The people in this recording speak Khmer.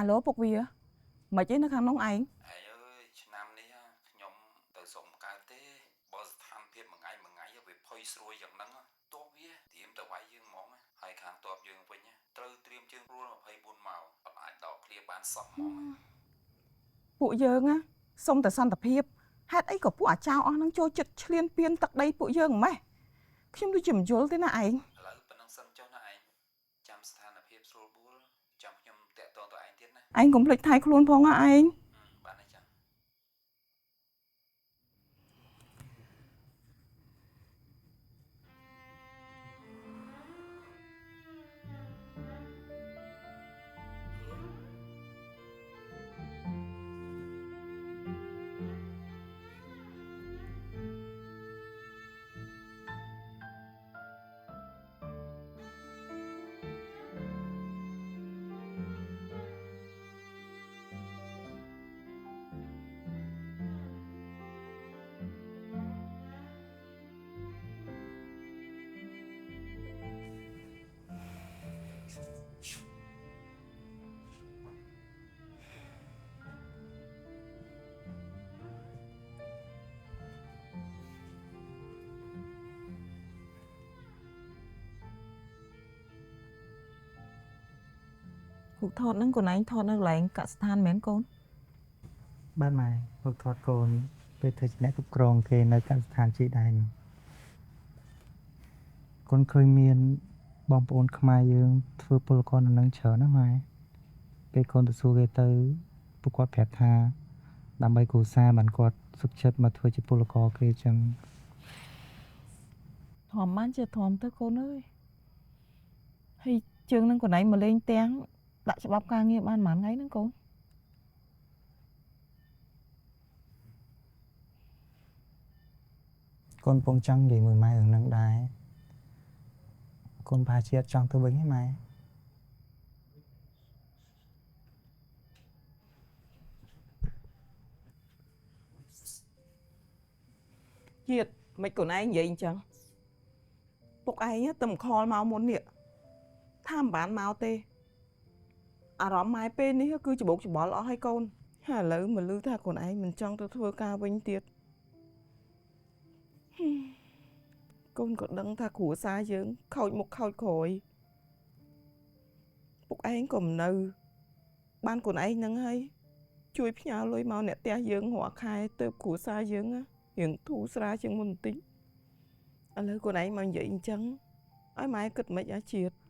Alo ពុកវាមិនអីនៅខាងនោះឯង ឯងអើយឆ្នាំនេះខ្ញុំទៅសុំកើតទេបើស្ថានភាពមួយថ្ងៃវាផុយស្រួយយ៉ាងហ្នឹងទោះវាត្រៀមទៅវាយយើងហ្មងហើយខាងតបយើងវិញត្រូវត្រៀមជើងព្រួល24ម៉ោងអត់អាចដកឃ្លាបានសោះហ្មង ពួកយើងណាសុំតែសន្តិភាពហេតុអីក៏ពួកអាចៅអស់ហ្នឹងចូលចិត្តឈ្លានពានទឹកដីពួកយើងម៉េះខ្ញុំដូចជាមិនយល់ទេណាឯង ឥឡូវប៉ុណ្ណឹងសិនចុះណាឯងចាំស្ថានភាពស្រួលបួលចាំខ្ញុំតាក់ទងទៅឯងទៀតណា ឯងកុំភ្លេចថែខ្លួនផងណាឯង បានហើយចា រូបថតហ្នឹងកូនឯងថតនៅកន្លែងកសិដ្ឋានមែនកូន បានម៉ែពុកថតកូនពេលធ្វើជាអ្នកគ្រប់គ្រងគេនៅកម្មស្ថានជីដែរកូនឃើញមានបងប្អូនខ្មែរយើងធ្វើពលករនៅនឹងច្រើនណាស់ម៉ែពេលកូនទៅសួរគេទៅពួកគាត់ប្រាប់ថាដើម្បីគ្រួសារបានគាត់សុខចិត្តមកធ្វើជាពលករគេចឹង ធំបានជាធំទៅកូនអើយហើយជើងហ្នឹងកូនឯងមកលេងទាំងដាក់ច្បាប់ការងារបានប៉ុន្មានថ្ងៃហ្នឹងកូន កូនពងចង់និយាយមួយម៉ែរឿងហ្នឹងដែរកូនប្រហែលជាអត់ចង់ទៅវិញទេម៉ែ ជាតិមិនកូនឯងនិយាយអញ្ចឹងពុកឯងទៅមកខលមកមុននេះថាមិនបានមកទេអារម្មណ៍ម៉ែពេលនេះគឺច្បោកច្បល់អស់ហើយកូនហើយឥឡូវមកលឺថាកូនឯងមិនចង់ទៅធ្វើការវិញទៀតកូនក៏ដឹងថាគ្រួសារយើងខូចមុខខូចក្រោយពុកឯងក៏មិននៅបានកូនឯងនឹងហើយជួយផ្ញើលុយមកអ្នកផ្ទះយើងរាល់ខែទៅគ្រួសារយើងរៀងធូរស្រាលជាងមុនបន្តិចឥឡូវកូនឯងមកនិយាយអញ្ចឹងឲ្យម៉ែគិតមិនអាជាតិ